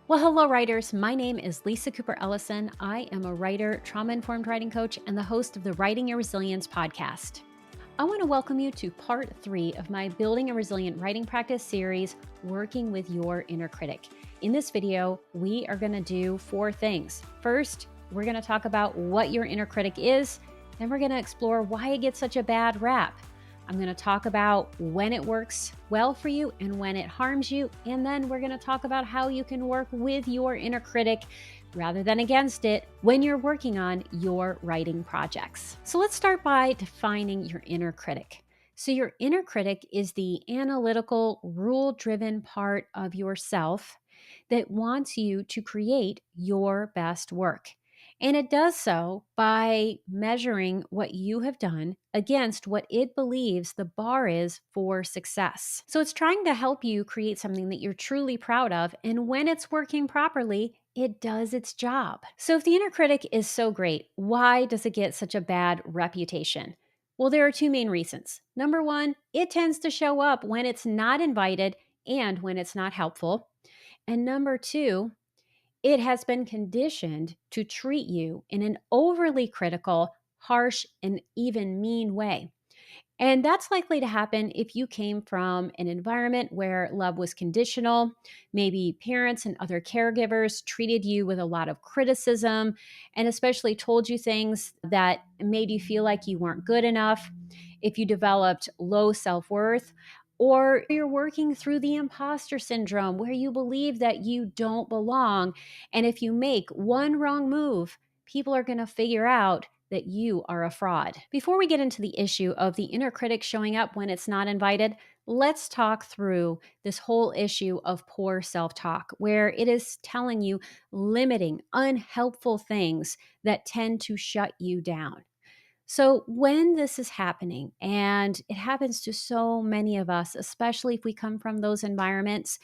Well, hello, writers. My name is Lisa Cooper Ellison. I am a writer, trauma informed writing coach, and the host of the Writing Your Resilience podcast. I want to welcome you to part 3 of my Building a Resilient Writing Practice series, Working with Your Inner Critic. In this video, we are going to do 4 things. First, we're going to talk about what your inner critic is. Then we're going to explore why it gets such a bad rap. I'm going to talk about when it works well for you and when it harms you. And then we're going to talk about how you can work with your inner critic rather than against it when you're working on your writing projects. So let's start by defining your inner critic. So your inner critic is the analytical, rule-driven part of yourself that wants you to create your best work. And it does so by measuring what you have done against what it believes the bar is for success. So it's trying to help you create something that you're truly proud of. And when it's working properly, it does its job. So if the inner critic is so great, why does it get such a bad reputation? Well, there are 2 main reasons. Number 1, it tends to show up when it's not invited and when it's not helpful. And number 2, it has been conditioned to treat you in an overly critical, harsh, and even mean way. And that's likely to happen if you came from an environment where love was conditional. Maybe parents and other caregivers treated you with a lot of criticism and especially told you things that made you feel like you weren't good enough. If you developed low self worth, or you're working through the imposter syndrome where you believe that you don't belong. And if you make one wrong move, people are going to figure out that you are a fraud. Before we get into the issue of the inner critic showing up when it's not invited, let's talk through this whole issue of poor self talk, where it is telling you limiting, unhelpful things that tend to shut you down. So, when this is happening, and it happens to so many of us, especially if we come from those environments,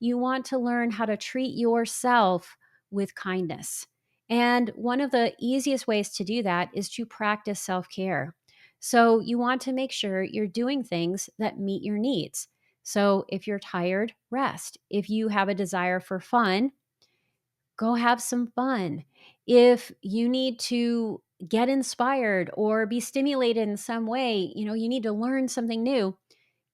you want to learn how to treat yourself with kindness. And one of the easiest ways to do that is to practice self care. So, you want to make sure you're doing things that meet your needs. So, if you're tired, rest. If you have a desire for fun, go have some fun. If you need to get inspired or be stimulated in some way, you need to learn something new,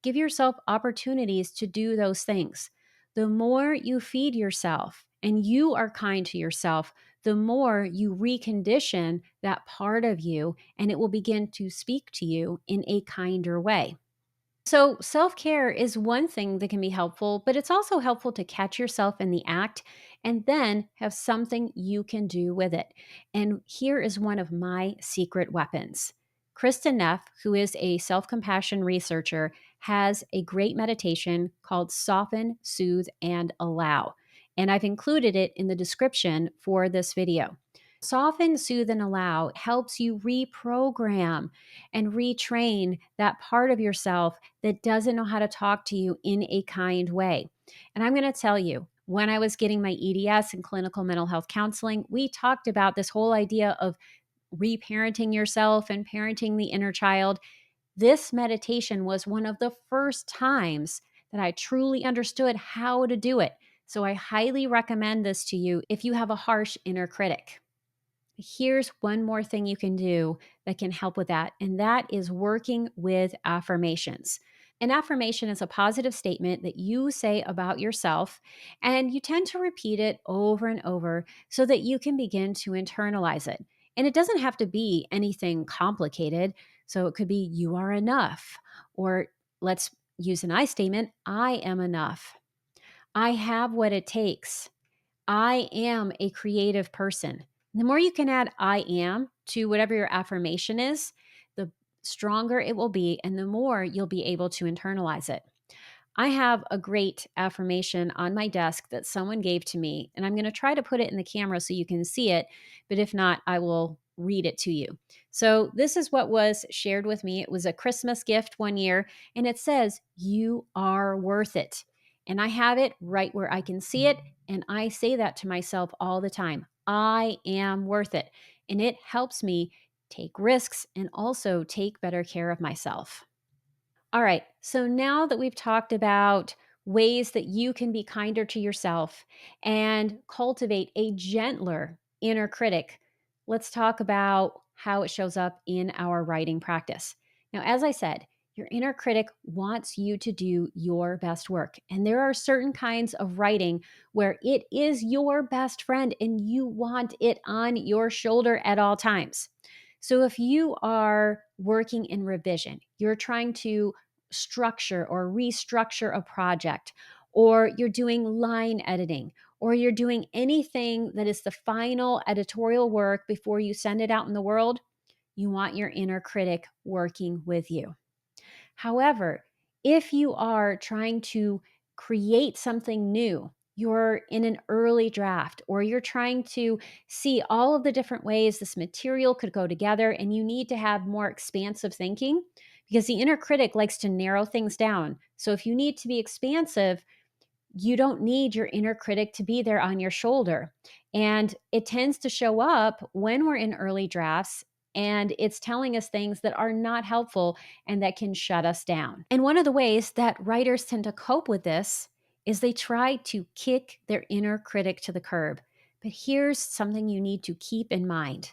give yourself opportunities to do those things. The more you feed yourself and you are kind to yourself, the more you recondition that part of you and it will begin to speak to you in a kinder way. So, self care is one thing that can be helpful, but it's also helpful to catch yourself in the act and then have something you can do with it. And here is one of my secret weapons. Kristen Neff, who is a self compassion researcher, has a great meditation called Soften, Soothe, and Allow. And I've included it in the description for this video. Soften, Soothe, and Allow helps you reprogram and retrain that part of yourself that doesn't know how to talk to you in a kind way. And I'm going to tell you, when I was getting my EDS in clinical mental health counseling, we talked about this whole idea of reparenting yourself and parenting the inner child. This meditation was one of the first times that I truly understood how to do it. So I highly recommend this to you if you have a harsh inner critic. Here's one more thing you can do that can help with that, and that is working with affirmations. An affirmation is a positive statement that you say about yourself, and you tend to repeat it over and over so that you can begin to internalize it. And it doesn't have to be anything complicated. So it could be, you are enough, or let's use an I statement, I am enough. I have what it takes. I am a creative person. The more you can add I am to whatever your affirmation is, the stronger it will be and the more you'll be able to internalize it. I have a great affirmation on my desk that someone gave to me, and I'm going to try to put it in the camera so you can see it, but if not, I will read it to you. So, this is what was shared with me. It was a Christmas gift one year, and it says, "You are worth it." And I have it right where I can see it, and I say that to myself all the time. I am worth it. And it helps me take risks and also take better care of myself. All right. So now that we've talked about ways that you can be kinder to yourself and cultivate a gentler inner critic, let's talk about how it shows up in our writing practice. Now, as I said, your inner critic wants you to do your best work. And there are certain kinds of writing where it is your best friend and you want it on your shoulder at all times. So if you are working in revision, you're trying to structure or restructure a project, or you're doing line editing, or you're doing anything that is the final editorial work before you send it out in the world, you want your inner critic working with you. However, if you are trying to create something new, you're in an early draft, or you're trying to see all of the different ways this material could go together, and you need to have more expansive thinking because the inner critic likes to narrow things down. So if you need to be expansive, you don't need your inner critic to be there on your shoulder. And it tends to show up when we're in early drafts and it's telling us things that are not helpful and that can shut us down. And one of the ways that writers tend to cope with this is they try to kick their inner critic to the curb. But here's something you need to keep in mind: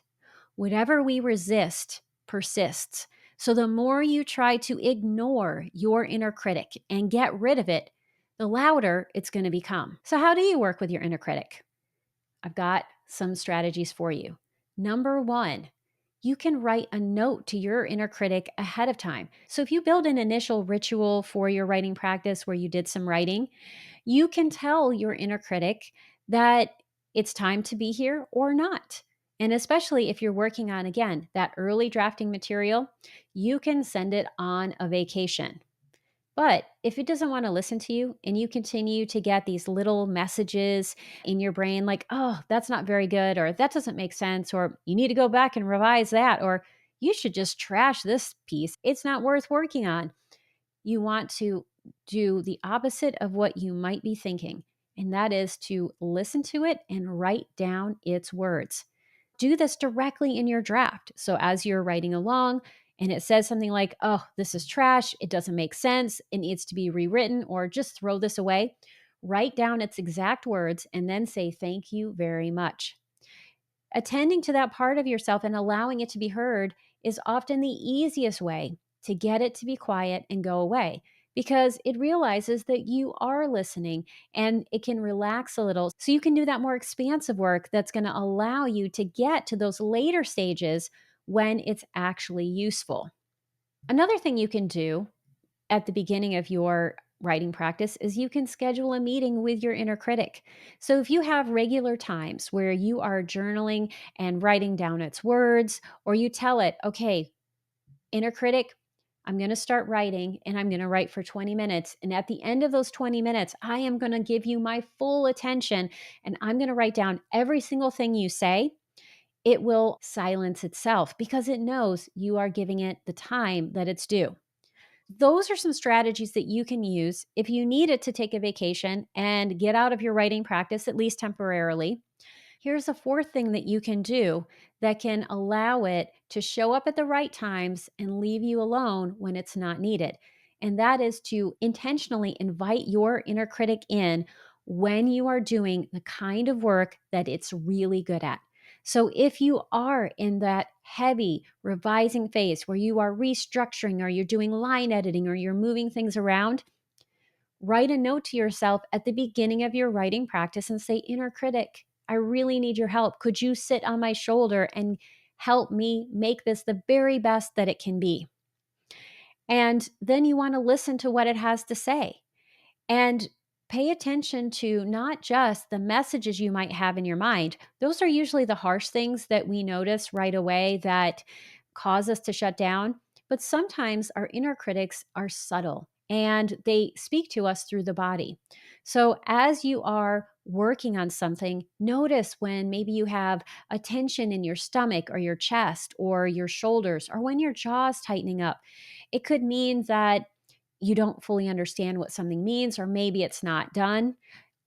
whatever we resist persists. So the more you try to ignore your inner critic and get rid of it, the louder it's going to become. So, how do you work with your inner critic? I've got some strategies for you. Number one, you can write a note to your inner critic ahead of time. So, if you build an initial ritual for your writing practice where you did some writing, you can tell your inner critic that it's time to be here or not. And especially if you're working on, again, that early drafting material, you can send it on a vacation. But if it doesn't want to listen to you and you continue to get these little messages in your brain like, oh, that's not very good, or that doesn't make sense, or you need to go back and revise that, or you should just trash this piece, it's not worth working on. You want to do the opposite of what you might be thinking, and that is to listen to it and write down its words. Do this directly in your draft. So as you're writing along and it says something like, oh, this is trash, it doesn't make sense, it needs to be rewritten, or just throw this away, write down its exact words and then say, thank you very much. Attending to that part of yourself and allowing it to be heard is often the easiest way to get it to be quiet and go away, because it realizes that you are listening and it can relax a little. So you can do that more expansive work that's going to allow you to get to those later stages when it's actually useful. Another thing you can do at the beginning of your writing practice is you can schedule a meeting with your inner critic. So if you have regular times where you are journaling and writing down its words, or you tell it, okay, inner critic, I'm going to start writing and I'm going to write for 20 minutes. And at the end of those 20 minutes, I am going to give you my full attention and I'm going to write down every single thing you say. It will silence itself because it knows you are giving it the time that it's due. Those are some strategies that you can use if you need it to take a vacation and get out of your writing practice, at least temporarily. Here's a fourth thing that you can do that can allow it to show up at the right times and leave you alone when it's not needed. And that is to intentionally invite your inner critic in when you are doing the kind of work that it's really good at. So if you are in that heavy revising phase where you are restructuring, or you're doing line editing, or you're moving things around, write a note to yourself at the beginning of your writing practice and say, inner critic, I really need your help. Could you sit on my shoulder and help me make this the very best that it can be? And then you want to listen to what it has to say. And pay attention to not just the messages you might have in your mind. Those are usually the harsh things that we notice right away that cause us to shut down. But sometimes our inner critics are subtle and they speak to us through the body. So as you are working on something, notice when maybe you have a tension in your stomach or your chest or your shoulders, or when your jaw is tightening up. It could mean that you don't fully understand what something means, or maybe it's not done.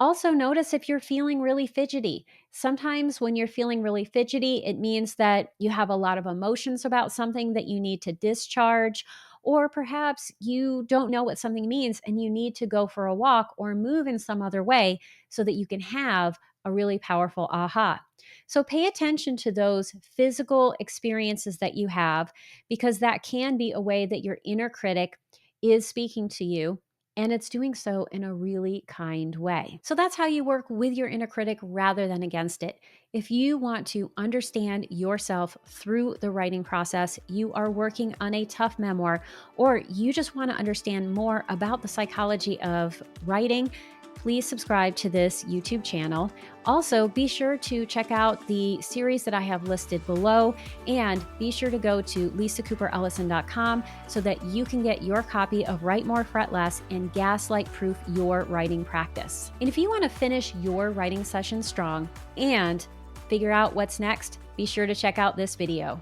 Also, notice if you're feeling really fidgety. Sometimes when you're feeling really fidgety, it means that you have a lot of emotions about something that you need to discharge, Or perhaps you don't know what something means and you need to go for a walk or move in some other way so that you can have a really powerful aha. So pay attention to those physical experiences that you have, because that can be a way that your inner critic is speaking to you, and it's doing so in a really kind way. So that's how you work with your inner critic rather than against it. If you want to understand yourself through the writing process, you are working on a tough memoir, or you just want to understand more about the psychology of writing, please subscribe to this YouTube channel. Also, be sure to check out the series that I have listed below, and be sure to go to lisacooperellison.com so that you can get your copy of Write More, Fret Less and Gaslight Proof Your Writing Practice. And if you want to finish your writing session strong and figure out what's next, be sure to check out this video.